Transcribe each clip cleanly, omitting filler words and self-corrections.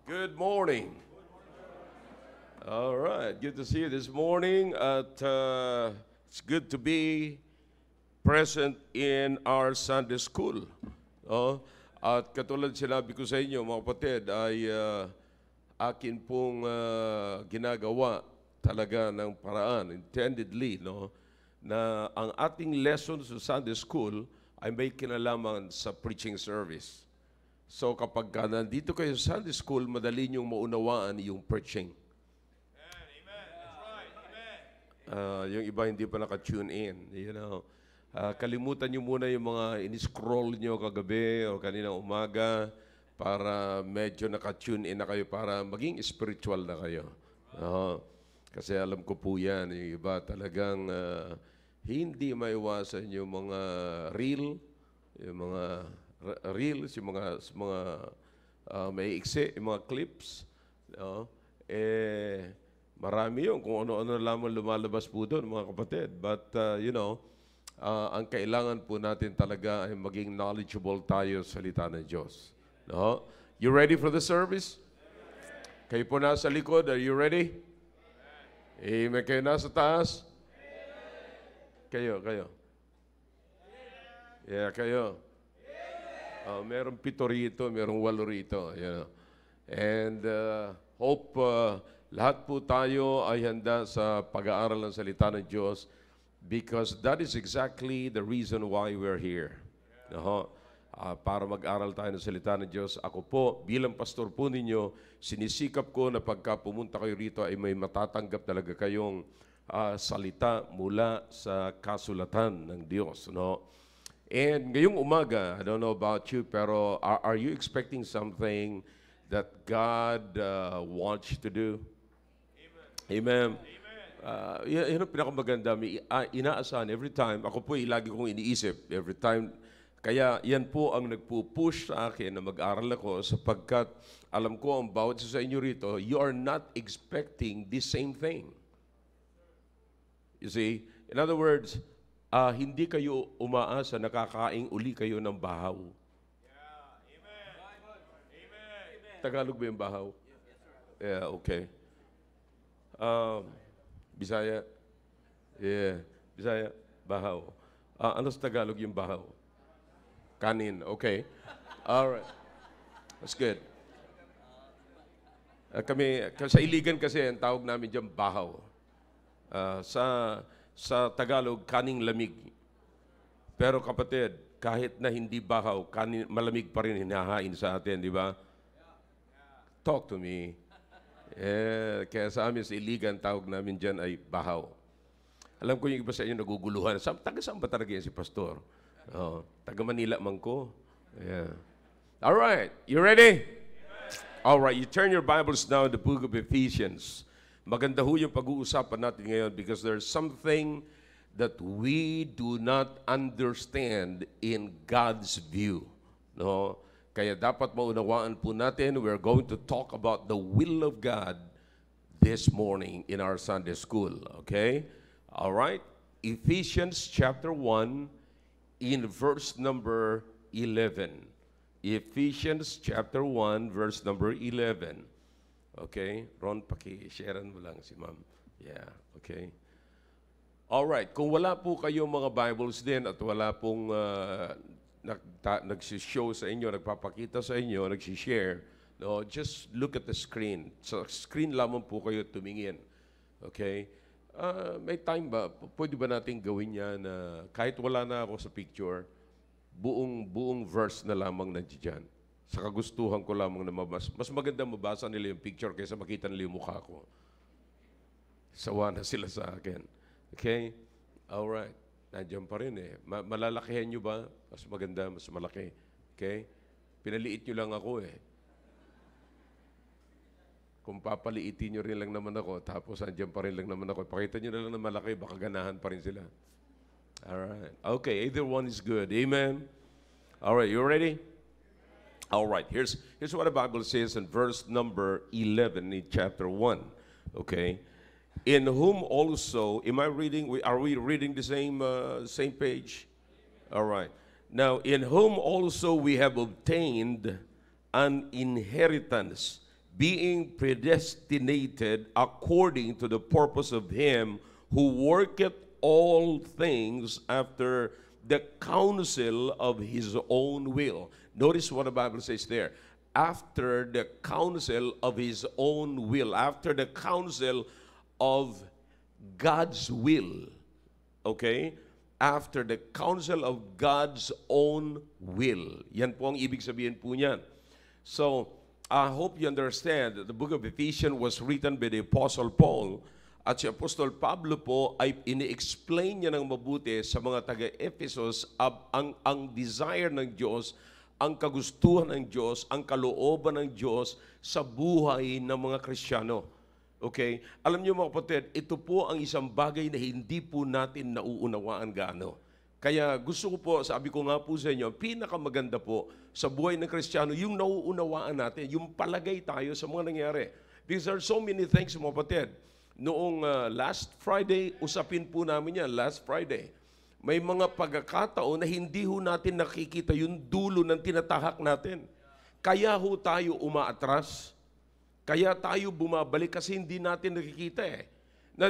Good morning. All right, good to see you this morning. It's good to be present in our Sunday school. No? At katulad sinabi ko sa inyo, mga kapatid, ay akin pong ginagawa talaga ng paraan, intendedly, no? Na ang ating lesson sa Sunday school ay may kinalaman sa preaching service. So kapag nandito kayo sa Sunday school, madali niyong maunawaan yung preaching. Amen. That's right. Amen. Yung iba hindi pa naka-tune in, you know. Kalimutan niyo muna yung mga in-scroll niyo kagabi o kaninang umaga para medyo naka-tune in na kayo para maging spiritual na kayo. Kasi alam ko po yan, yung iba talagang hindi maiwasan yung mga reel, yung mga reels, yung mga may iksi, yung mga clips, no? Marami yun kung ano-ano lamang lumalabas po doon, mga kapatid. But, ang kailangan po natin talaga ay maging knowledgeable tayo sa salita ng Diyos. No? You ready for the service? Kayo po nasa likod, are you ready? Amen. Kayo nasa taas? Kayo. Yeah, kayo. Merong 7 rito, merong 8 rito. You know. And hope lahat po tayo ay handa sa pag-aaral ng salita ng Diyos because that is exactly the reason why we're here. Para mag-aral tayo ng salita ng Diyos. Ako po, bilang pastor po ninyo, sinisikap ko na pagka pumunta kayo rito ay may matatanggap talaga kayong salita mula sa kasulatan ng Diyos. No? And ngayong umaga, I don't know about you, pero are you expecting something that God wants you to do? Amen. Yan ang pinakamaganda. Inaasahan every time. Ako po lagi kong iniisip every time. Kaya yan po ang nagpo-push sa akin na mag-aral ako sapagkat alam ko ang bawat isa sa inyo rito, you are not expecting the same thing. You see? In other words, hindi kayo umaasa na kakaing uli kayo ng bahaw. Yeah. Amen. Tagalog ba yung bahaw? Yeah, okay. Bisaya? Yeah. Bisaya? Bahaw. Ano sa Tagalog yung bahaw? Kanin. Okay. All right. That's good. Kami, sa Iligan kasi, ang tawag namin dyan bahaw. Sa Tagalog, kaning lamig. Pero kapatid, kahit na hindi bahaw, malamig pa rin hinahain sa atin, di ba? Talk to me. Kaya sa amin sa Iligan, tawag namin dyan ay bahaw. Alam ko yung iba sa inyo naguguluhan. Taga saan ba talaga yan si Pastor? Taga Manila man ko. Yeah. All right, you ready? All right, you turn your Bibles now in the book of Ephesians. Maganda ho yung pag-uusapan natin ngayon because there's something that we do not understand in God's view. No? Kaya dapat maunawaan po natin, we're going to talk about the will of God this morning in our Sunday school. Okay? All right? Ephesians chapter 1 in verse number 11. Ephesians chapter 1 verse number 11. Okay? Ron, paki-sharean mo lang si ma'am. Yeah, okay. Alright, kung wala po kayong mga Bibles din at wala pong nagsishow sa inyo, nagpapakita sa inyo, nagsishare, no, just look at the screen. Sa screen lamang po kayo tumingin. Okay? May time ba? Pwede ba natin gawin yan na kahit wala na ako sa picture, buong verse na lamang nandiyan? Sa kagustuhan ko lamang na mas maganda mabasa nila yung picture kaysa makita nila yung mukha ko. Sawa na sila sa akin. Okay? Alright. Nandiyan pa rin eh. Malalakihan nyo ba? Mas maganda, mas malaki. Okay? Pinaliit nyo lang ako eh. Kung papaliitin nyo rin lang naman ako, tapos nandiyan pa rin lang naman ako. Pakita nyo na lang na malaki, baka ganahan pa rin sila. Alright. Okay, either one is good. Amen? Alright, you ready? All right, here's what the Bible says in verse number 11 in chapter 1. Okay? In whom also, are we reading the same page? All right. Now, in whom also we have obtained an inheritance, being predestinated according to the purpose of him who worketh all things after the counsel of his own will. Notice what the Bible says there. After the counsel of his own will. After the counsel of God's will. Okay? After the counsel of God's own will. Yan po ang ibig sabihin po niyan. So, I hope you understand that the book of Ephesians was written by the Apostle Paul, at si Apostol Pablo po ay ini-explain niya ng mabuti sa mga taga-Ephesus ang desire ng Diyos, ang kagustuhan ng Diyos, ang kalooban ng Diyos sa buhay ng mga Kristiyano. Okay? Alam niyo mga kapatid, ito po ang isang bagay na hindi po natin nauunawaan gaano. Kaya gusto ko po, sabi ko nga po sa inyo, pinakamaganda po sa buhay ng Kristiyano, yung nauunawaan natin, yung palagay tayo sa mga nangyari. These are so many things, mga kapatid. Noong last Friday, usapin po namin yan, last Friday. May mga pagkakataon na hindi ho natin nakikita yung dulo ng tinatahak natin. Kaya ho tayo umaatras. Kaya tayo bumabalik kasi hindi natin nakikita eh. Now,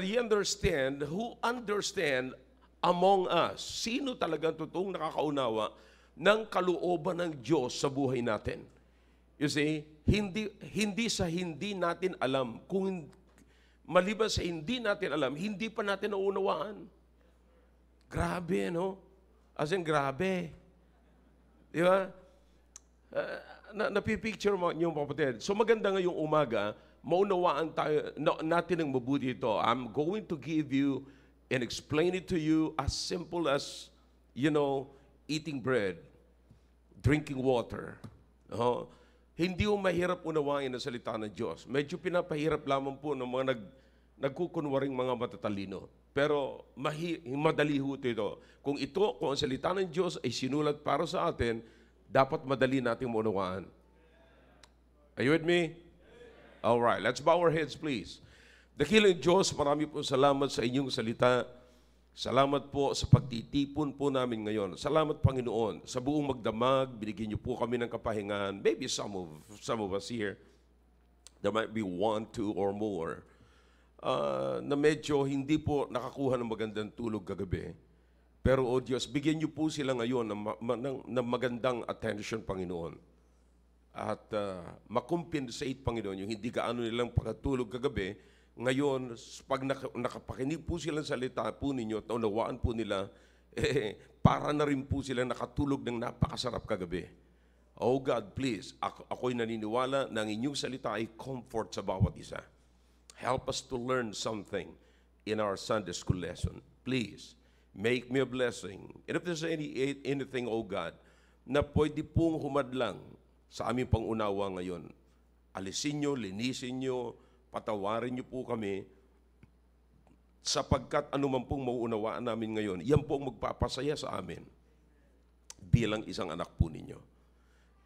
who understand among us, sino talagang totoong nakakaunawa ng kalooban ng Diyos sa buhay natin? You see, hindi sa hindi natin alam. Kung maliban sa hindi natin alam, hindi pa natin naunawaan. Grabe, no? As in, grabe. Di ba? Napipicture mo yung kapatid. So maganda ngayong umaga, maunawaan tayo, natin ng mabuti ito. I'm going to give you and explain it to you as simple as, eating bread, drinking water. Hindi mo mahirap unawain ang salita ng Diyos. Medyo pinapahirap lamang po ng mga nagkukunwaring mga matatalino. Pero madali ho ito. Kung ang salita ng Diyos ay sinulat para sa atin, dapat madali nating maunawaan. Are you with me? All right, let's bow our heads, please. Dakilang Diyos, marami po salamat sa inyong salita. Salamat po sa pagtitipon po namin ngayon. Salamat, Panginoon. Sa buong magdamag, binigyan niyo po kami ng kapahingan. Maybe some of us here, there might be one, two, or more, na medyo hindi po nakakuha ng magandang tulog kagabi. Pero, O Diyos, bigyan niyo po sila ngayon ng magandang attention, Panginoon. At makompensate, Panginoon, yung hindi gaano nilang pagkatulog kagabi. Ngayon, pag nakapakinig po sila sa salita po ninyo at naunawaan po nila, para na rin po sila nakatulog ng napakasarap kagabi. Oh God, please, ako'y naniniwala na ang inyong salita ay comfort sa bawat isa. Help us to learn something in our Sunday school lesson. Please, make me a blessing. And if there's anything, oh God, na pwede pong humadlang sa aming pangunawa ngayon, alisin nyo, linisin nyo, patawarin niyo po kami sapagkat anuman pong mauunawaan namin ngayon, yan po ang magpapasaya sa amin bilang isang anak po ninyo.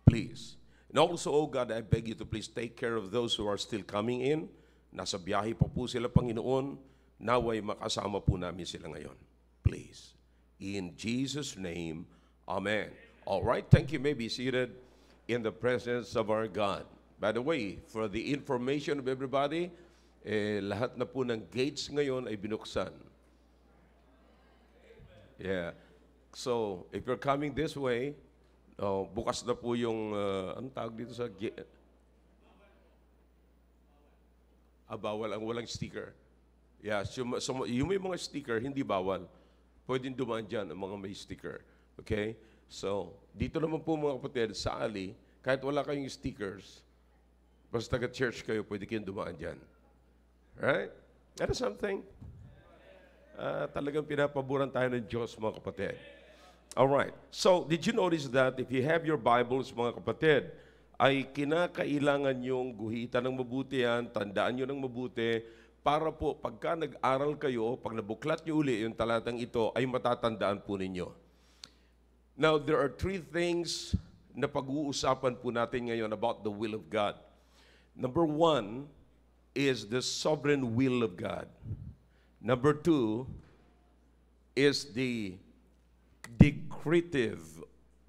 Please. And also, oh God, I beg you to please take care of those who are still coming in. Nasa biyahe pa po sila, Panginoon. Naway makasama po namin sila ngayon. Please. In Jesus' name, Amen. All right, thank you. You may be seated in the presence of our God. By the way, for the information of everybody, lahat na po ng gates ngayon ay binuksan. Yeah. So, if you're coming this way, bukas na po yung, anong tawag dito sa gate? Bawal ang walang sticker. Yeah, so yung may mga sticker, hindi bawal. Pwedeng dumaan dyan ang mga may sticker. Okay? So, dito naman po mga kapatid, sa ali, kahit wala kayong stickers, basta taga-church kayo, pwede kayong dumaan dyan. Right? That is something. Talagang pinapaboran tayo ng Diyos, mga kapatid. Alright. So, did you notice that if you have your Bibles, mga kapatid, ay kinakailangan yung guhitan ng mabuti yan, tandaan nyo ng mabuti, para po, pagka nag-aral kayo, pag nabuklat nyo uli yung talatang ito, ay matatandaan po ninyo. Now, there are three things na pag-uusapan po natin ngayon about the will of God. Number one is the sovereign will of God. Number two is the decretive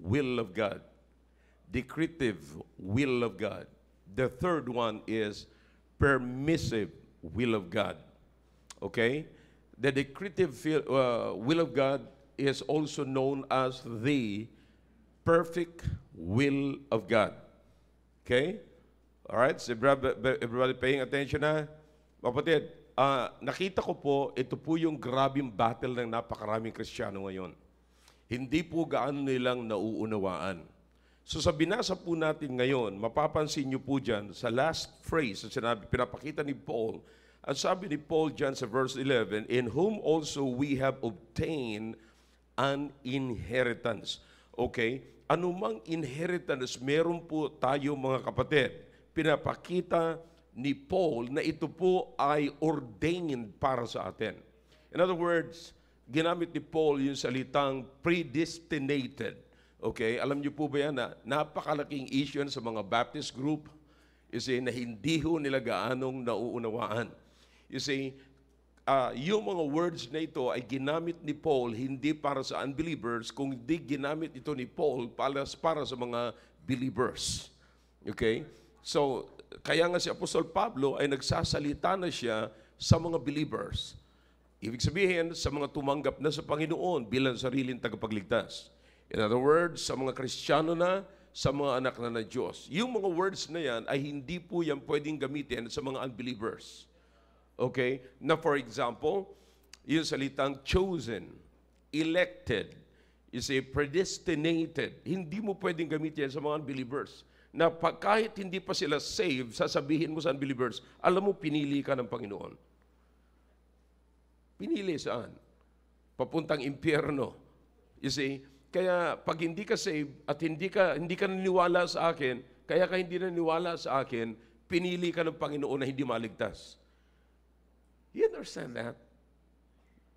will of God. Decretive will of God. The third one is permissive will of God. Okay? The decretive will of God is also known as the perfect will of God. Okay? Alright? So everybody paying attention na? Kapatid, nakita ko po, ito po yung grabing battle ng napakaraming Kristiyano ngayon. Hindi po gaano nilang nauunawaan. So sa binasa po natin ngayon, mapapansin niyo po dyan, sa last phrase, sa sinabi, pinapakita ni Paul, ang sabi ni Paul dyan sa verse 11, in whom also we have obtained an inheritance. Okay? Anumang inheritance, meron po tayo mga kapatid. Pinapakita ni Paul na ito po ay ordained para sa atin. In other words, ginamit ni Paul yung salitang predestinated. Okay, alam niyo po ba yan na napakalaking issue sa mga Baptist group? You see, na hindi ho nila gaanong nauunawaan. You see, yung mga words na ito ay ginamit ni Paul hindi para sa unbelievers, kung hindi ginamit ito ni Paul para sa mga believers. Okay? So, kaya nga si Apostol Pablo ay nagsasalita na siya sa mga believers. Ibig sabihin, sa mga tumanggap na sa Panginoon bilang sariling tagapagligtas. In other words, sa mga Kristiyano na, sa mga anak na ng Diyos. Yung mga words na yan ay hindi po yan pwedeng gamitin sa mga unbelievers. Okay? Na for example, yung salitang chosen, elected, is a predestinated. Hindi mo pwedeng gamitin yan sa mga unbelievers. Na kahit hindi pa sila saved, sasabihin mo sa unbelievers, alam mo, pinili ka ng Panginoon. Pinili saan? Papuntang impyerno. You see? Kaya pag hindi ka saved at hindi ka naniniwala sa akin, kaya ka hindi naniniwala sa akin, pinili ka ng Panginoon na hindi maligtas. You understand that?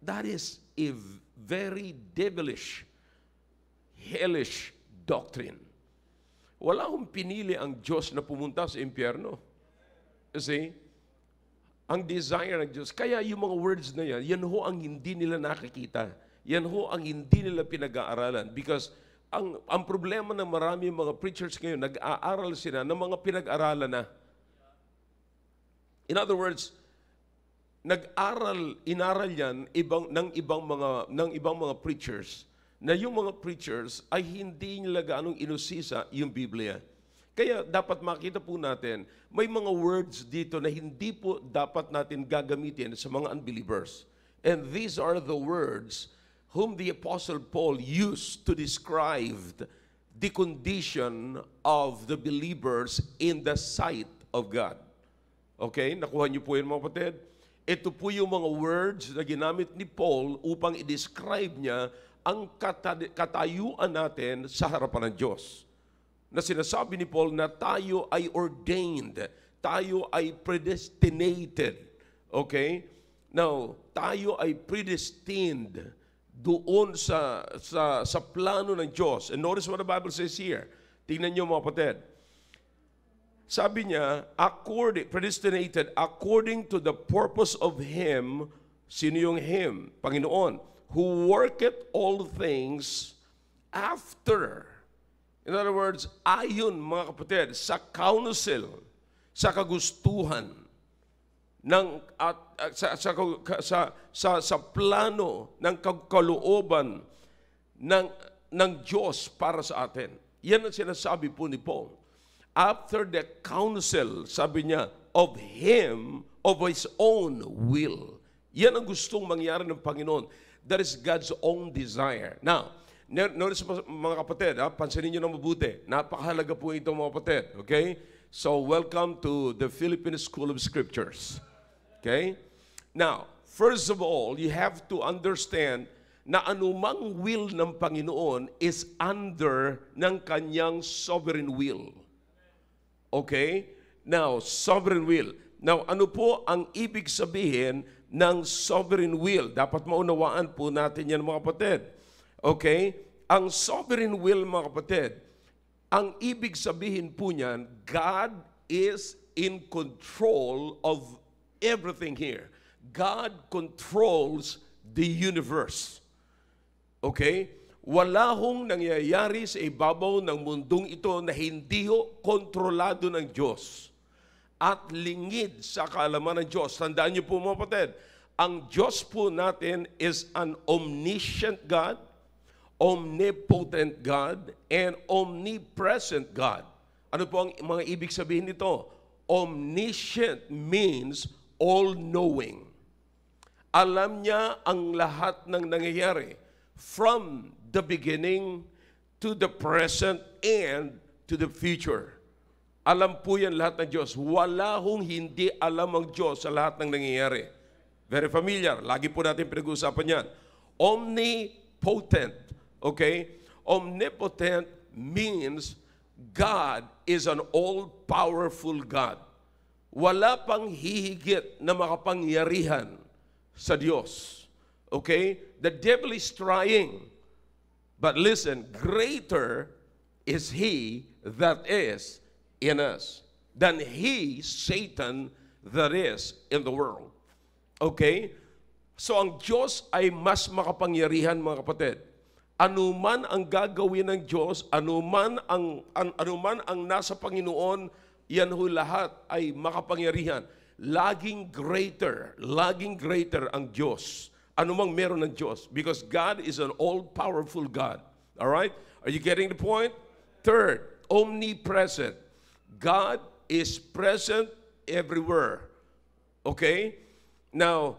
That is a very devilish, hellish doctrine. Wala akong pinili ang Diyos na pumunta sa impyerno. You see? Ang desire ng Diyos. Kaya yung mga words na yan, yan ho ang hindi nila nakikita. Yan ho ang hindi nila pinag-aaralan. Because ang problema ng marami mga preachers ngayon, nag-aaral sila ng mga pinag-aralan na. In other words, inaral yan ng ibang mga preachers na yung mga preachers ay hindi nila gaanong inusisa yung Biblia. Kaya dapat makita po natin, may mga words dito na hindi po dapat natin gagamitin sa mga unbelievers. And these are the words whom the Apostle Paul used to describe the condition of the believers in the sight of God. Okay? Nakuha niyo po yun mga kapatid? Ito po yung mga words na ginamit ni Paul upang i-describe niya ang katayuan natin sa harapan ng Diyos. Na sinasabi ni Paul na tayo ay ordained, tayo ay predestinated. Okay? Now, tayo ay predestined doon sa plano ng Diyos. And notice what the Bible says here. Tingnan niyo mga kapatid. Sabi niya, predestinated according to the purpose of Him. Sino yung Him? Panginoon. Who worketh all things after. In other words, ayon mga kapatid, sa counsel, sa kagustuhan, sa plano ng kalooban ng Diyos para sa atin. Yan ang sinasabi po ni Paul. After the counsel, sabi niya, of Him, of His own will. Yan ang gustong mangyari ng Panginoon. That is God's own desire. Now, notice mga kapatid, pansinin niyo na mabuti. Napakahalaga po ito mga kapatid. Okay? So, welcome to the Philippine School of Scriptures. Okay? Now, first of all, you have to understand na anumang will ng Panginoon is under ng kanyang sovereign will. Okay? Now, sovereign will. Now, ano po ang ibig sabihin ng sovereign will? Dapat maunawaan po natin yan mga kapatid. Okay? Ang sovereign will mga kapatid, ang ibig sabihin po niyan, God is in control of everything here. God controls the universe. Okay? Wala hong nangyayari sa ibabaw ng mundong ito na hindi ho kontrolado ng Diyos at lingid sa kaalaman ng Diyos. Tandaan niyo po mga kapatid, ang Diyos po natin is an omniscient God, omnipotent God, and omnipresent God. Ano po ang mga ibig sabihin nito? Omniscient means all-knowing. Alam niya ang lahat ng nangyayari from the beginning to the present and to the future. Alam po yan lahat ng Diyos. Wala hong hindi alam ang Diyos sa lahat ng nangyayari. Very familiar. Lagi po natin pinag-uusapan yan. Omnipotent. Okay? Omnipotent means God is an all-powerful God. Wala pang hihigit na makapangyarihan sa Diyos. Okay? The devil is trying. But listen, greater is he that is in us than he, Satan, that is in the world. Okay? So ang Diyos ay mas makapangyarihan, mga kapatid. Anuman ang gagawin ng Diyos, anuman ang nasa Panginoon, yan ho lahat ay makapangyarihan. Laging greater ang Diyos. Anumang meron ng Diyos. Because God is an all-powerful God. Alright? Are you getting the point? Third, omnipresent. God is present everywhere. Okay? Now,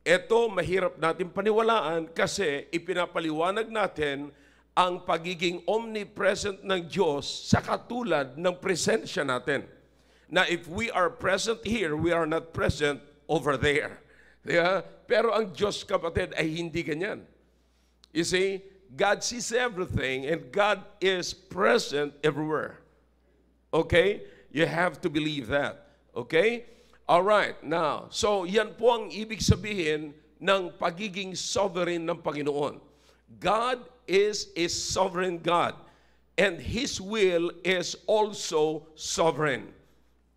ito mahirap natin paniwalaan kasi ipinapaliwanag natin ang pagiging omnipresent ng Diyos sa katulad ng presensya natin. Now, if we are present here, we are not present over there. Yeah? Pero ang Diyos, kapatid, ay hindi ganyan. You see, God sees everything and God is present everywhere. Okay? You have to believe that. Okay? Alright, now, so yan po ang ibig sabihin ng pagiging sovereign ng Panginoon. God is a sovereign God and His will is also sovereign.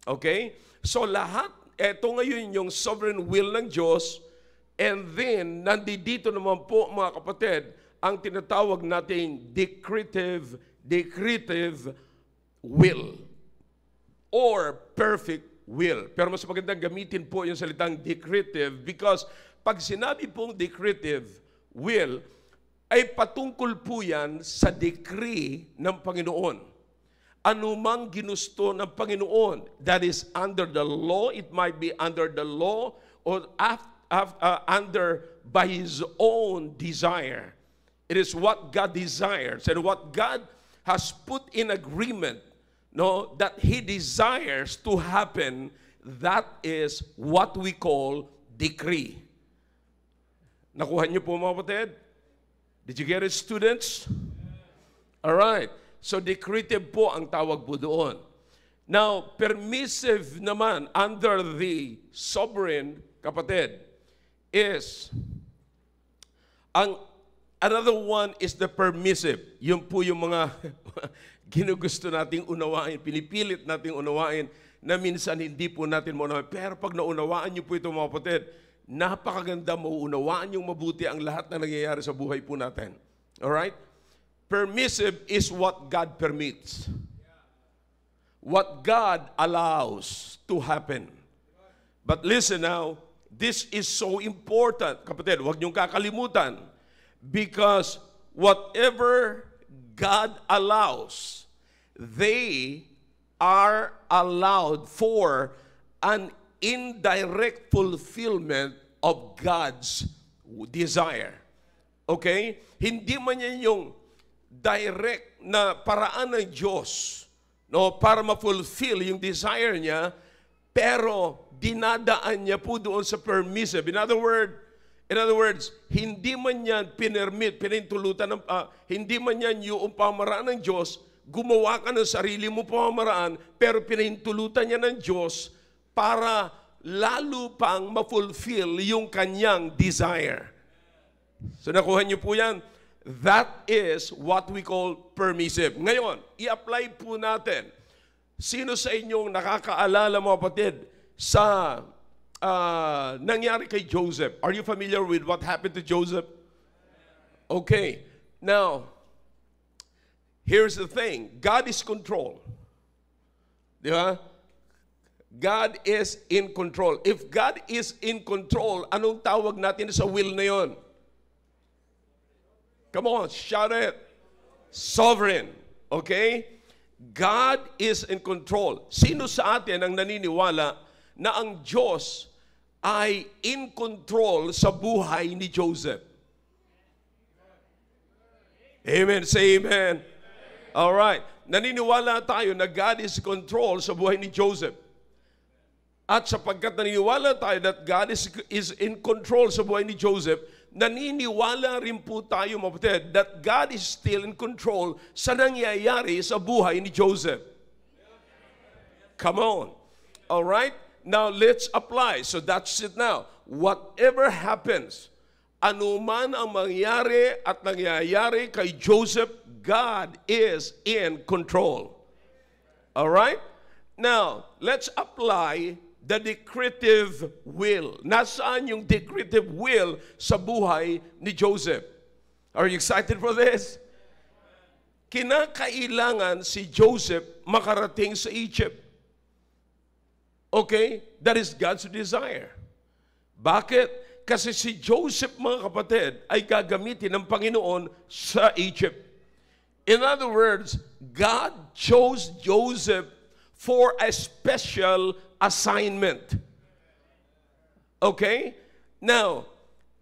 Okay? So lahat, eto ngayon yung sovereign will ng Diyos, and then nandito naman po mga kapatid, ang tinatawag nating decretive will or perfect will. Pero mas magandang gamitin po yung salitang decretive because pag sinabi pong decretive will, ay patungkol po yan sa decree ng Panginoon. Anumang ginusto ng Panginoon that is under the law, it might be under the law or under by His own desire. It is what God desires and what God has put in agreement, no, that He desires to happen. That is what we call decree. Nakuha niyo po mga kapatid? Did you get it, students? All right. So decretive po ang tawag po doon. Now, permissive naman under the sovereign, kapatid, is another one is the permissive. Yun po yung mga ginugusto nating unawain, pinipilit nating unawain na minsan hindi po natin maunawain. Pero pag naunawaan niyo po ito mga kapatid, napakaganda, mauunawaan yung mabuti ang lahat na nangyayari sa buhay po natin. Alright? Permissive is what God permits. What God allows to happen. But listen now, this is so important. Kapatid, huwag niyong kakalimutan. Because whatever God allows, they are allowed for an indirect fulfillment of God's desire. Okay? Hindi man yan yung direct na paraan ng Diyos, no, para ma-fulfill yung desire niya, pero dinadaan niya po doon sa permissive. In other words, hindi man yan pinintulutan ng, hindi man yan yung pamaraan ng Diyos, gumawa ka ng sarili mo pamaraan, pero pinintulutan niya ng Diyos para lalo pang ma-fulfill yung kanyang desire. So nakuha niyo po yan. That is what we call permissive. Ngayon, i-apply po natin. Sino sa inyong nakakaalala mga kapatid sa nangyari kay Joseph? Are you familiar with what happened to Joseph? Okay. Now, here's the thing. God is control. Di ba? God is in control. If God is in control, anong tawag natin sa will na yon? Come on, shout it. Sovereign. Okay? God is in control. Sino sa atin ang naniniwala na ang Diyos ay in control sa buhay ni Joseph? Amen. Say amen. All right. Naniniwala tayo na God is in control sa buhay ni Joseph. At sapagkat naniniwala tayo that God is in control sa buhay ni Joseph, naniniwala rin po tayo, mga kapatid, that God is still in control sa nangyayari sa buhay ni Joseph. Come on. All right? Now, let's apply. So that's it now. Whatever happens, anuman ang mangyari at nangyayari kay Joseph, God is in control. All right? Now, let's apply the decretive will. Nasaan yung decretive will sa buhay ni Joseph? Are you excited for this? Kinakailangan si Joseph makarating sa Egypt. Okay? That is God's desire. Bakit? Kasi si Joseph, mga kapatid, ay gagamitin ng Panginoon sa Egypt. In other words, God chose Joseph for a special assignment. Okay? Now,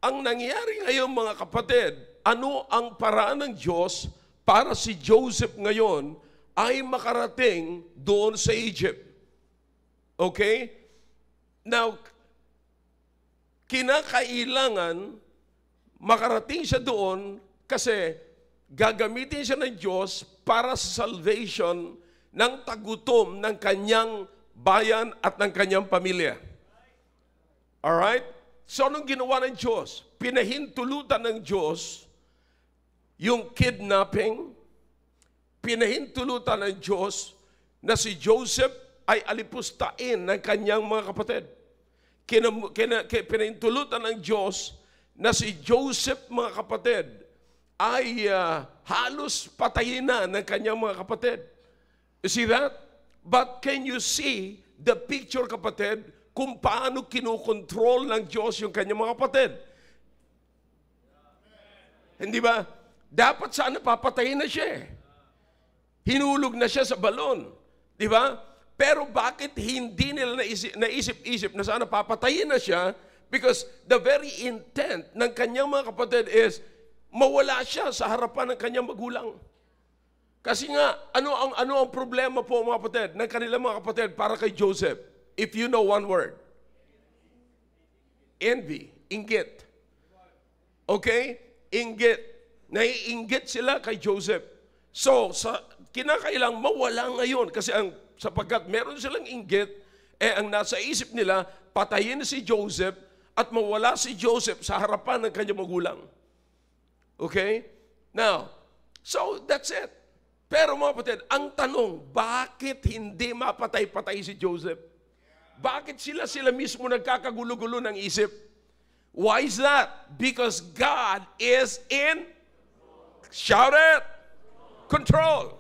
ang nangyari ngayon, mga kapatid, ano ang paraan ng Diyos para si Joseph ngayon ay makarating doon sa Egypt? Okay? Now, kinakailangan makarating siya doon kasi gagamitin siya ng Diyos para sa salvation ng tagutom ng kanyang bayan at ng kanyang pamilya. Alright? So, anong ginawa ng Diyos? Pinahintulutan ng Diyos yung kidnapping. Pinahintulutan ng Diyos na si Joseph ay alipustain ng kanyang mga kapatid. Pinahintulutan ng Diyos na si Joseph, mga kapatid, ay halos patayin na ng kanyang mga kapatid. You see that? But can you see the picture, kapatid, kung paano kinukontrol ng Diyos yung kanyang mga kapatid? Hindi ba? Dapat sana papatayin na siya. Hinulog na siya sa balon. Di ba? Pero bakit hindi nila naisip-isip na sana papatayin na siya? Because the very intent ng kanyang mga kapatid is mawala siya sa harapan ng kanyang magulang. Kasi nga, ano ang problema po, mga kapatid, ng kanilang mga kapatid para kay Joseph? If you know one word. Envy. Inggit. Okay? Inggit. Naiinggit sila kay Joseph. So, kinakailang mawala ngayon kasi sapagkat meron silang inggit, ang nasa isip nila, patayin si Joseph at mawala si Joseph sa harapan ng kanyang magulang. Okay? Now, so that's it. Pero mga kapatid, ang tanong, bakit hindi mapatay-patay si Joseph? Bakit sila mismo nagkakagulo-gulo ng isip? Why is that? Because God is in, shout it, control.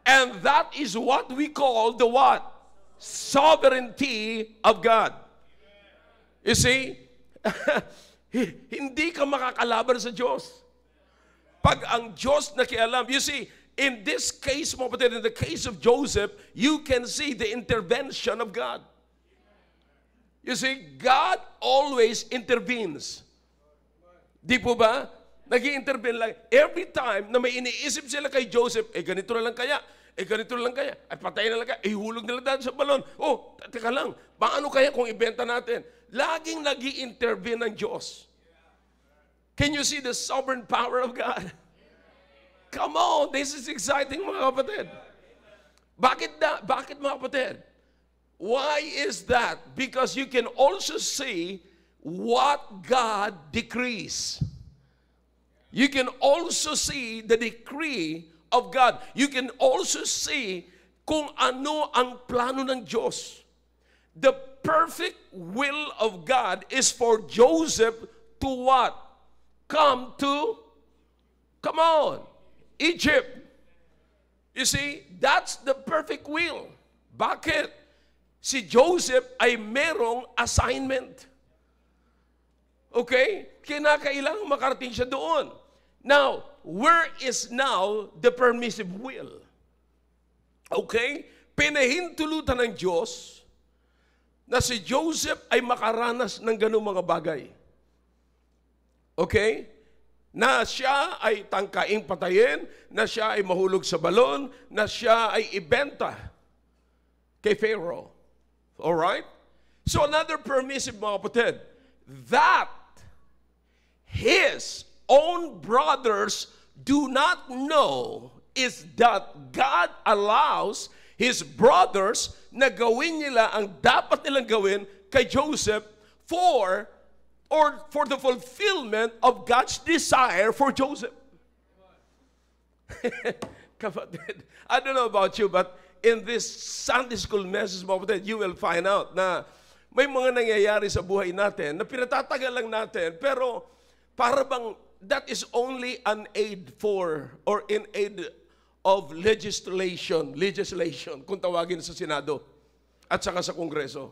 And that is what we call the what? Sovereignty of God. You see, hindi ka makakalaban sa Diyos. Pag ang Diyos nakialam, you see, in this case, mga kapatid, in the case of Joseph, you can see the intervention of God. You see, God always intervenes. Di po ba? Nag-i-intervene lang. Every time na may iniisip sila kay Joseph, ganito na lang kaya, ganito na lang kaya, patayin na lang kaya, hulog na lang dahil sa balon. Oh, teka lang, paano kaya kung ibenta natin? Laging nag-i-intervene ng Diyos. Can you see the sovereign power of God? Come on, this is exciting, mga kapatid. Bakit mga kapatid? Why is that? Because you can also see what God decrees. You can also see the decree of God. You can also see kung ano ang plano ng Diyos. The perfect will of God is for Joseph to what? Come Come on. Egypt. You see, that's the perfect will. Bakit? Si Joseph ay merong assignment. Okay? Kinakailangan makarating siya doon. Now, where is now the permissive will? Okay? Pinahintulutan ng Diyos na si Joseph ay makaranas ng ganung mga bagay. Okay? Na siya ay tangkaing patayin, na siya ay mahulog sa balon, na siya ay ibenta kay Pharaoh. Alright? So another permissive, mga kapatid, that his own brothers do not know is that God allows his brothers na gawin nila ang dapat nilang gawin kay Joseph for the fulfillment of God's desire for Joseph. Kapatid, I don't know about you, but in this Sunday school message, you will find out na may mga nangyayari sa buhay natin na pinatatagal lang natin, pero para bang that is only an aid for or in aid of legislation, kung tawagin sa Senado at saka sa Kongreso.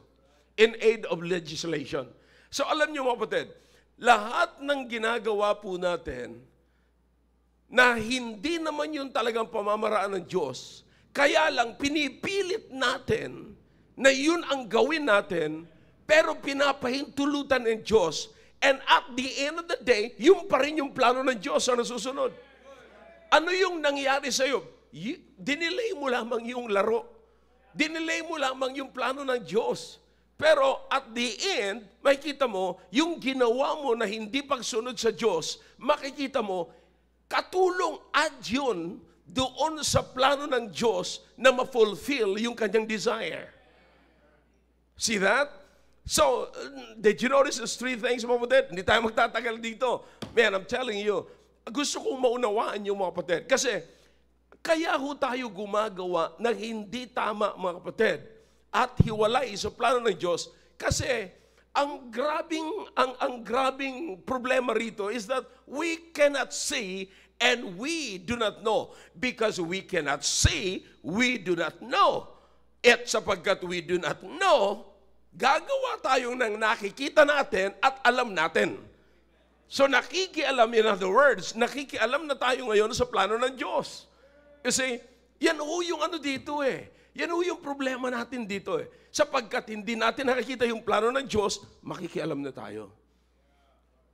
In aid of legislation. So alam niyo mga kapatid, lahat ng ginagawa po natin na hindi naman yun talagang pamamaraan ng Diyos, kaya lang pinipilit natin na yun ang gawin natin, pero pinapahintulutan ng Diyos, and at the end of the day, yun pa rin yung plano ng Diyos na nasusunod. Ano yung nangyari sa'yo? Dinilay mo lamang yung laro. Dinilay mo lamang yung plano ng Diyos. Pero at the end, makikita mo, yung ginawa mo na hindi pagsunod sa Diyos, makikita mo, katulong adyon doon sa plano ng Diyos na ma-fulfill yung kanyang desire. See that? So, did you notice those three things, mga kapatid? Hindi tayo magtatagal dito. Man, I'm telling you, gusto kong maunawaan yung mga kapatid. Kasi, kaya ho tayo gumagawa na hindi tama, mga kapatid, at hiwalay sa plano ng Diyos. Kasi, ang grabing problema rito is that we cannot see and we do not know. Because we cannot see, we do not know. At sapagkat we do not know, gagawa tayo ng nakikita natin at alam natin. So nakikialam, in other words, nakikialam na tayo ngayon sa plano ng Diyos. Kasi yan ho yung ano dito eh. Yan ho yung problema natin dito eh. Sapagkat hindi natin nakikita yung plano ng Diyos, makikialam na tayo.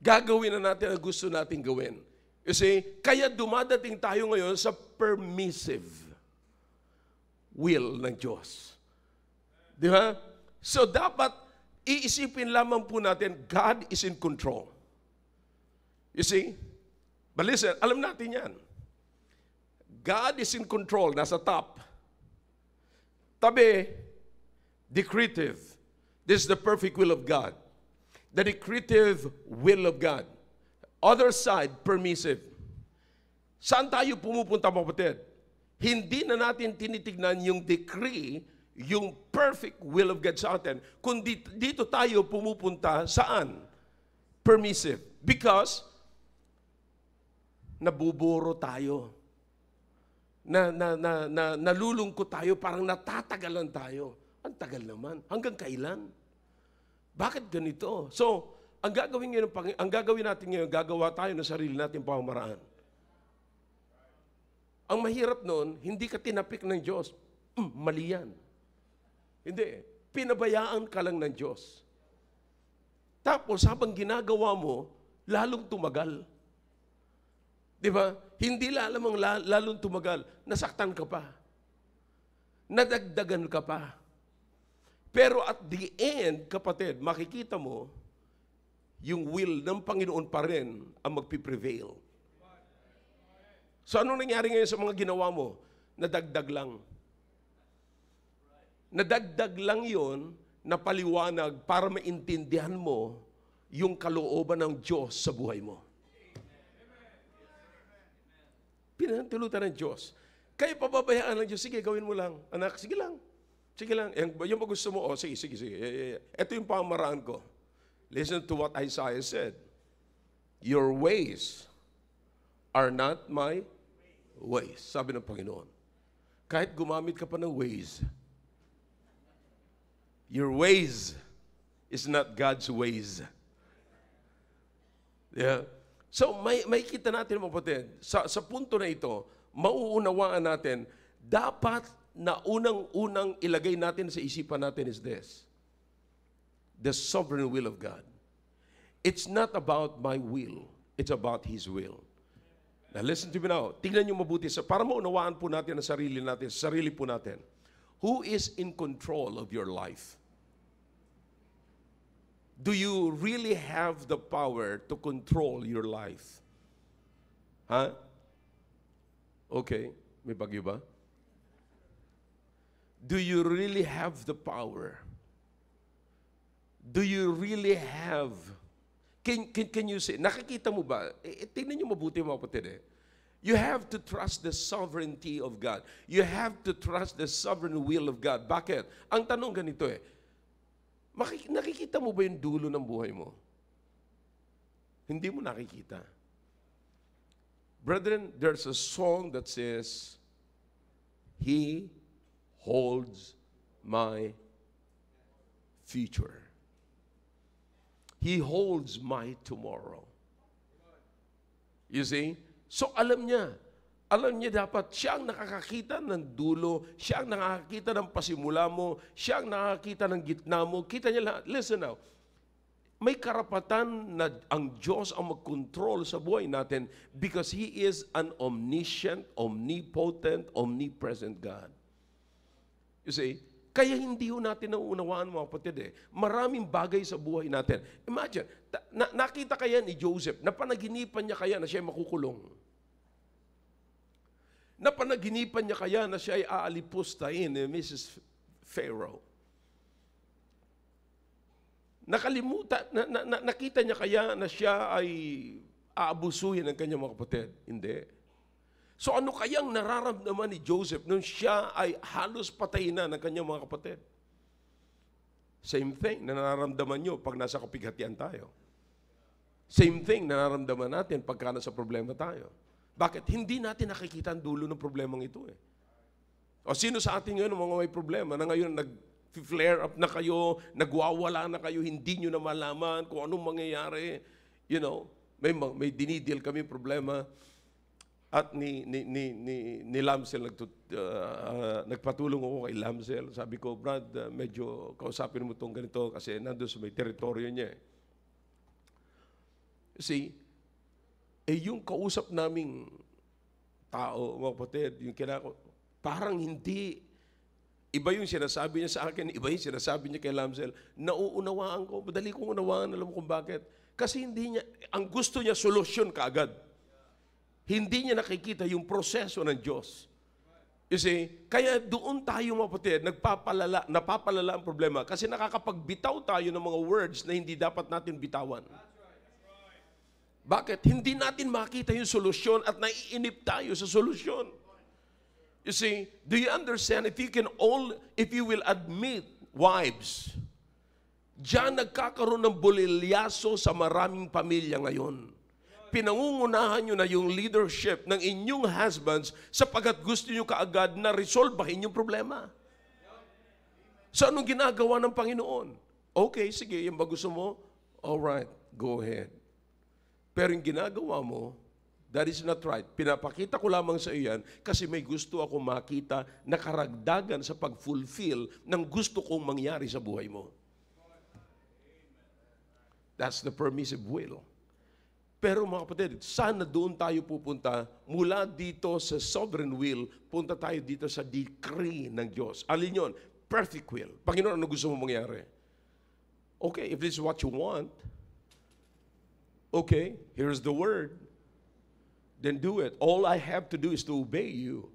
Gagawin na natin ang gusto natin gawin. Kasi kaya dumadating tayo ngayon sa permissive will ng Diyos. Di ba? So dapat iisipin lamang po natin, God is in control. You see? But listen, alam natin yan. God is in control, nasa top. Tabi, decretive. This is the perfect will of God. The decretive will of God. Other side, permissive. Saan tayo pumupunta, mga kapatid? Hindi na natin tinitignan yung decree, yung perfect will of God sa atin. Kundi dito tayo pumupunta, saan? Permissive. Because, nabuburo tayo. Nalulungkot tayo, parang natatagalan tayo. Ang tagal naman. Hanggang kailan? Bakit ganito? So, ang gagawin natin ngayon, gagawa tayo ng sarili natin pamamaraan. Ang mahirap nun, hindi ka tinapik ng Diyos. Mali yan. Hindi. Pinabayaan ka lang ng Diyos. Tapos, habang ginagawa mo, lalong tumagal. Di ba? Hindi lalong tumagal. Nasaktan ka pa. Nadagdagan ka pa. Pero at the end, kapatid, makikita mo, yung will ng Panginoon pa rin ang magpiprevail. So anong nangyari ngayon sa mga ginawa mo? Nadagdag lang. Nadagdag lang yon na paliwanag para maintindihan mo yung kalooban ng Diyos sa buhay mo. Pinahintulutan ng Diyos. Kaya pababayaan ng Diyos, sige, gawin mo lang. Anak, sige lang. Sige lang. Yung gusto mo, sige. Ito yung pamaraan ko. Listen to what Isaiah said. Your ways are not my ways. Sabi ng Panginoon. Kahit gumamit ka pa ng ways, your ways is not God's ways. Yeah. So, may kita natin mga kapatid, sa punto na ito, mauunawaan natin, dapat na unang-unang ilagay natin sa isipan natin is this: the sovereign will of God. It's not about my will, it's about His will. Now, listen to me now. Tingnan niyo mabuti para maunawaan po natin ang sarili po natin. Who is in control of your life? Do you really have the power to control your life? Huh? Okay. May bagyo ba? Do you really have the power? Do you really have... Can you say, nakikita mo ba? Tingnan niyo mabuti mga kapatid. You have to trust the sovereignty of God. You have to trust the sovereign will of God. Bakit? Ang tanong ganito nakikita mo ba yung dulo ng buhay mo? Hindi mo nakikita. Brethren, there's a song that says, He holds my future. He holds my tomorrow. You see? So alam niya dapat siya ang nakakakita ng dulo, siya ang nakakakita ng pasimula mo, siya ang nakakakita ng gitna mo. Kita niya lahat. Listen now, may karapatan na ang Diyos ang mag-control sa buhay natin because He is an omniscient, omnipotent, omnipresent God. You see, kaya hindi natin nauunawaan mga kapatid Maraming bagay sa buhay natin. Imagine, nakita kaya ni Joseph, napanaginipan niya kaya na siya makukulong. Napanaginipan niya kaya na siya ay aalipustahin ni Mrs. Pharaoh. Nakita niya kaya na siya ay aabusuhin ng kanyang mga kapatid? Hindi. So ano kayang nararamdaman ni Joseph nung siya ay halos patayin na ng kanyang mga kapatid? Same thing na nararamdaman nyo pag nasa kapighatian tayo. Same thing na nararamdaman natin pagka nasa problema tayo. Bakit? Hindi natin nakikita ang dulo ng problemang ito O sino sa atin ngayon mga may problema na ngayon nag-flare up na kayo, nagwawala na kayo, hindi nyo na malaman kung anong mangyayari. You know, may dinidil kami problema. At ni Lamsel, nagpatulong ako kay Lamsel. Sabi ko, Brad, medyo kausapin mo itong ganito kasi nandun sa may teritoryo niya. See, yung kausap naming tao, mga kapatid, yung parang hindi, iba yung sinasabi niya sa akin, iba yung sinasabi niya kay Lamsel. Nauunawaan ko, madali kong unawaan, alam mo kung bakit. Kasi hindi niya, ang gusto niya, solusyon kaagad. Hindi niya nakikita yung proseso ng Diyos. You see, kaya doon tayo mga kapatid, napapalala ang problema kasi nakakapagbitaw tayo ng mga words na hindi dapat natin bitawan. Bakit? Hindi natin makita yung solusyon at naiinip tayo sa solusyon. You see, do you understand? If you will admit, wives, diyan nagkakaroon ng bulilyaso sa maraming pamilya ngayon. Pinangungunahan nyo na yung leadership ng inyong husbands sapagkat gusto nyo kaagad na resolbahin yung problema. So anong ginagawa ng Panginoon? Okay, sige, yung ba gusto mo? Alright, go ahead. Pero yung ginagawa mo, that is not right. Pinapakita ko lamang sa iyo yan kasi may gusto ako makita na karagdagan sa pag-fulfill ng gusto kong mangyari sa buhay mo. That's the permissive will. Pero mga kapatid, sana doon tayo pupunta mula dito sa sovereign will, punta tayo dito sa decree ng Diyos. Alin yun? Perfect will. Panginoon, ano gusto mo mangyari? Okay, if this is what you want, okay, here's the word. Then do it. All I have to do is to obey you.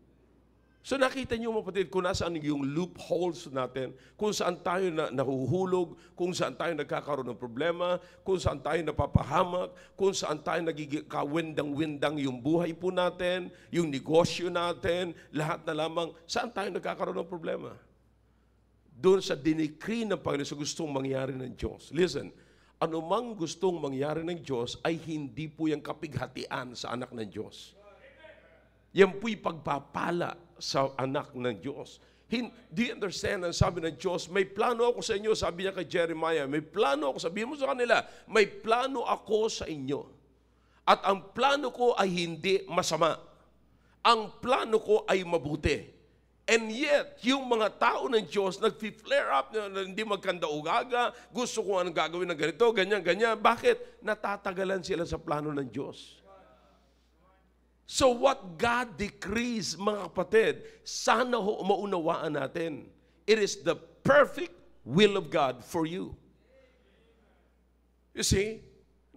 So nakita niyo mga kapatid kung nasaan yung loopholes natin, kung saan tayo nahuhulog, kung saan tayo nagkakaroon ng problema, kung saan tayo napapahamak, kung saan tayo nagiging kawindang-windang yung buhay po natin, yung negosyo natin, lahat na lamang, saan tayo nagkakaroon ng problema? Doon sa dinikri ng Panginoon sa gustong mangyari ng Diyos. Listen, anumang gustong mangyari ng Diyos ay hindi po yung kapighatian sa anak ng Diyos. Yan po'y pagpapala sa anak ng Diyos. Do you understand? Ang sabi ng Diyos, may plano ako sa inyo. Sabi niya kay Jeremiah, may plano ako. Sabihin mo sa kanila, may plano ako sa inyo. At ang plano ko ay hindi masama. Ang plano ko ay mabuti. And yet, yung mga tao ng Diyos, nag-flare up, na hindi magkanda-ugaga, gusto ko anong gagawin ng ganito, ganyan. Bakit? Natatagalan sila sa plano ng Diyos. So what God decrees, mga kapatid, sana ho maunawaan natin. It is the perfect will of God for you. You see?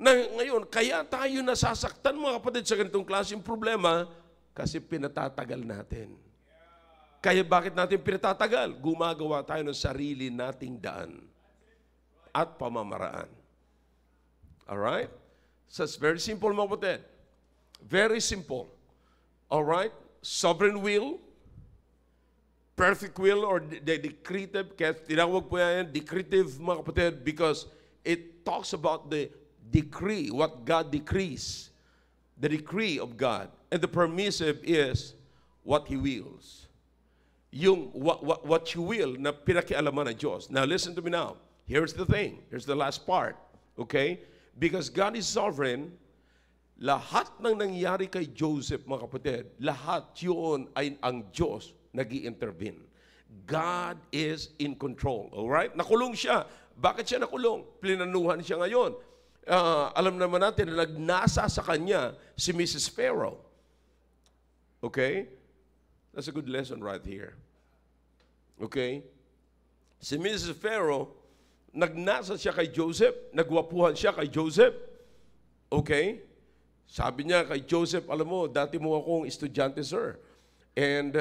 Ngayon, kaya tayo nasasaktan, mga kapatid, sa ganitong klaseng problema, kasi pinatatagal natin. Kaya bakit natin pinatatagal? Gumagawa tayo ng sarili nating daan at pamamaraan. Alright? So it's very simple, mga kapatid. Very simple. Alright? Sovereign will, perfect will, or the decretive, kaya tinawag po yan, decretive, mga kapatid, because it talks about the decree, what God decrees, the decree of God. And the permissive is what He wills. Yung what you will na pinakialaman ng Diyos. Now listen to me now. Here's the thing. Here's the last part. Okay? Because God is sovereign, lahat ng nangyari kay Joseph, mga kapatid, lahat yun ay ang Diyos nag-i-intervene. God is in control. Alright? Nakulong siya. Bakit siya nakulong? Plinanuhan siya ngayon. Alam naman natin na nagnasa sa kanya si Mrs. Pharaoh. Okay? That's a good lesson right here. Okay? Si Mrs. Pharaoh, nagnasa siya kay Joseph, nagwapuhan siya kay Joseph. Okay? Sabi niya kay Joseph, alam mo, dati mo akong estudyante, sir. And,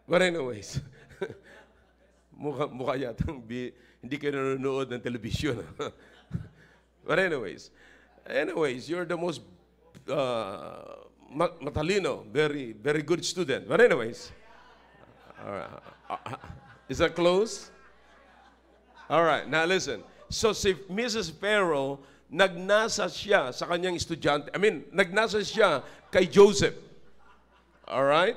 but anyways, mukha yatang hindi kayo nanonood ng television. But anyways, you're the most matalino, very, very good student. But anyways, is that close? All right, now listen. So si Mrs. Pharaoh, nagnasa siya sa kanyang estudyante. Nagnasa siya kay Joseph. All right?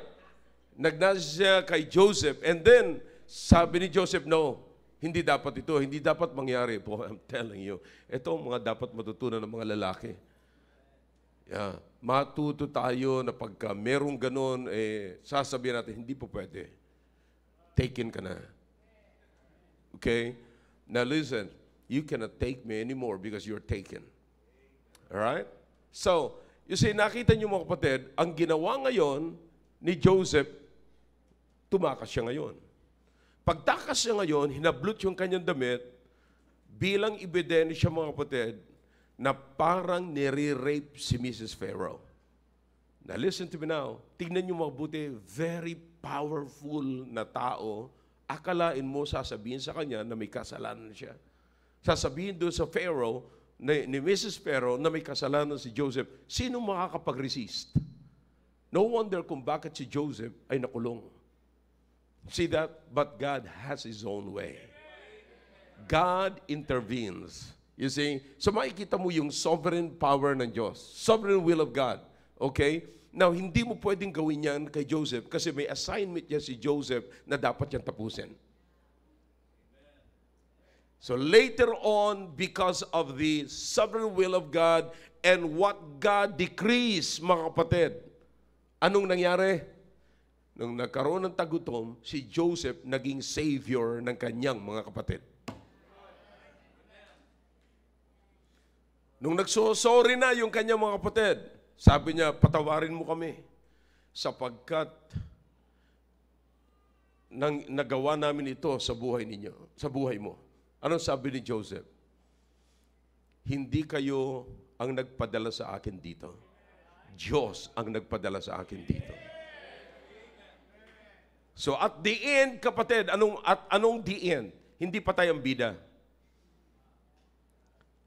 Nagnasa siya kay Joseph. And then, sabi ni Joseph, no, hindi dapat ito. Hindi dapat mangyari po. I'm telling you. Ito ang mga dapat matutunan ng mga lalaki. Yeah. Matuto tayo na pagka merong ganun, sasabihin natin, hindi po pwede. Taken ka na. Okay? Now listen, you cannot take me anymore because you're taken. Alright? So, you see, nakita niyo mga kapatid, ang ginawa ngayon ni Joseph, tumakas siya ngayon. Pagtakas siya ngayon, hinablot yung kanyang damit, bilang ebidensya mga kapatid, na parang nire-rape si Mrs. Pharaoh. Now listen to me now. Tingnan niyo mabuti, very powerful na tao. Akalain mo sasabihin sa kanya na may kasalanan siya. Sasabihin doon sa Pharaoh, ni Mrs. Pharaoh, na may kasalanan si Joseph. Sino makakapag-resist? No wonder kung bakit si Joseph ay nakulong. See that? But God has His own way. God intervenes. You see? So makikita mo yung sovereign power ng Diyos. Sovereign will of God. Okay? Now, hindi mo pwedeng gawin yan kay Joseph kasi may assignment niya si Joseph na dapat niyang tapusin. So later on, because of the sovereign will of God and what God decrees, mga kapatid, anong nangyari? Nung nagkaroon ng tagutom, si Joseph naging savior ng kanyang mga kapatid. Nung nagsosorry na yung kanyang mga kapatid, sabi niya, patawarin mo kami sapagkat nagawa namin ito sa buhay ninyo, sa buhay mo. Anong sabi ni Joseph? Hindi kayo ang nagpadala sa akin dito. Diyos ang nagpadala sa akin dito. So at the end, kapatid, anong the end? Hindi patay ang bida.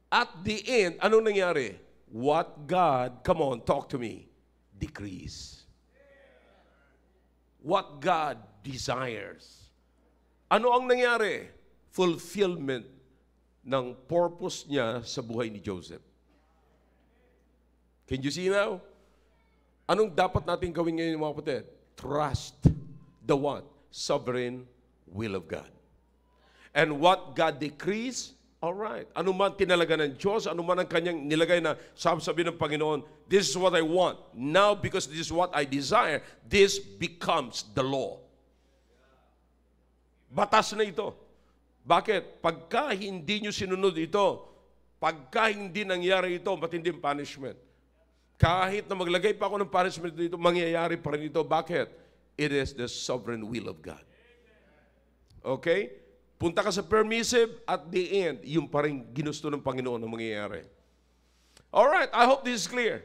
At the end, anong nangyari? What God, come on, talk to me, decrees. What God desires. Ano ang nangyari? Fulfillment ng purpose niya sa buhay ni Joseph. Can you see now? Anong dapat natin gawin ngayon, mga kapatid? Trust the what? Sovereign will of God. And what God decrees, all right. Ano man tinalaga ng Diyos, ano man ang kanyang nilagay na sabi ng Panginoon, this is what I want. Now, because this is what I desire, this becomes the law. Batas na ito. Bakit? Pagka hindi nyo sinunod ito, pagka hindi nangyari ito, matinding punishment. Kahit na maglagay pa ako ng punishment dito, mangyayari pa rin ito. Bakit? It is the sovereign will of God. Okay? Punta ka sa permissive, at the end, yung pa rin ginusto ng Panginoon na mangyayari. Alright, I hope this is clear.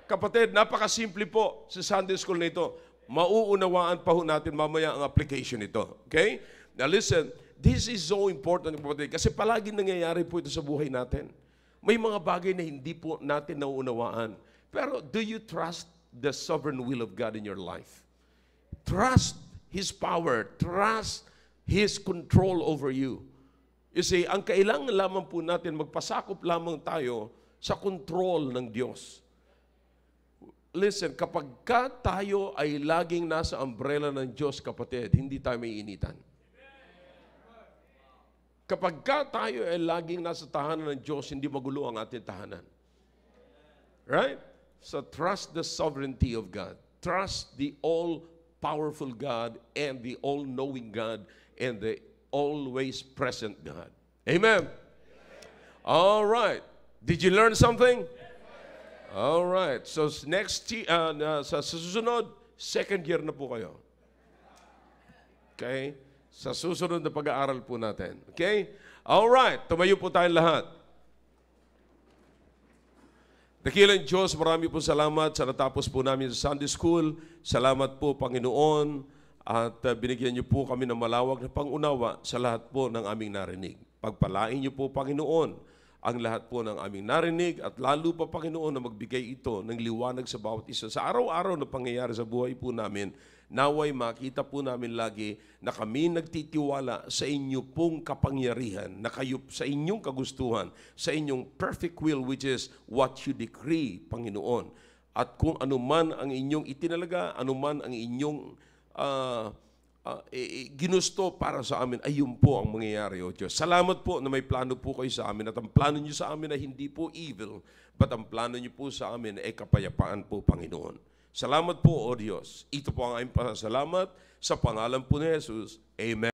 Kapatid, napakasimple po sa Sunday school na ito. Mauunawaan pa ho natin mamaya ang application nito. Okay? Now listen, this is so important, kapatid, kasi palagi nangyayari po ito sa buhay natin. May mga bagay na hindi po natin nauunawaan. Pero do you trust the sovereign will of God in your life? Trust His power. Trust His control over you. You see, ang kailangan lamang po natin, magpasakop lamang tayo sa control ng Diyos. Listen, kapag tayo ay laging nasa umbrella ng Diyos, kapatid, hindi tayo may initan. Kapag tayo ay laging nasa tahanan ng Diyos, hindi magulo ang ating tahanan. Right? So trust the sovereignty of God. Trust the all-powerful God and the all-knowing God and the always present God. Amen? All right. Did you learn something? All right. So next sa susunod, second year na po kayo. Okay? Sa susunod na pag-aaral po natin. Okay? All right. Tumayo po tayong lahat. Dakilang Diyos, marami po salamat sa natapos po namin sa Sunday School. Salamat po, Panginoon, at binigyan niyo po kami ng malawak na pangunawa sa lahat po ng aming narinig. Pagpalain niyo po, Panginoon, ang lahat po ng aming narinig at lalo pa, Panginoon, na magbigay ito ng liwanag sa bawat isa. Sa araw-araw na pangyayari sa buhay po namin, naway makita po namin lagi na kami nagtitiwala sa inyo pong kapangyarihan, na kayo sa inyong kagustuhan, sa inyong perfect will, which is what you decree, Panginoon. At kung anuman ang inyong itinalaga, anuman ang inyong ginusto para sa amin, ay yun po ang mangyayari, O Diyos. Salamat po na may plano po kayo sa amin, at ang plano niyo sa amin ay hindi po evil, but ang plano niyo po sa amin ay kapayapaan po, Panginoon. Salamat po, O Diyos. Ito po ang aming pasasalamat sa pangalan po ni Jesus. Amen.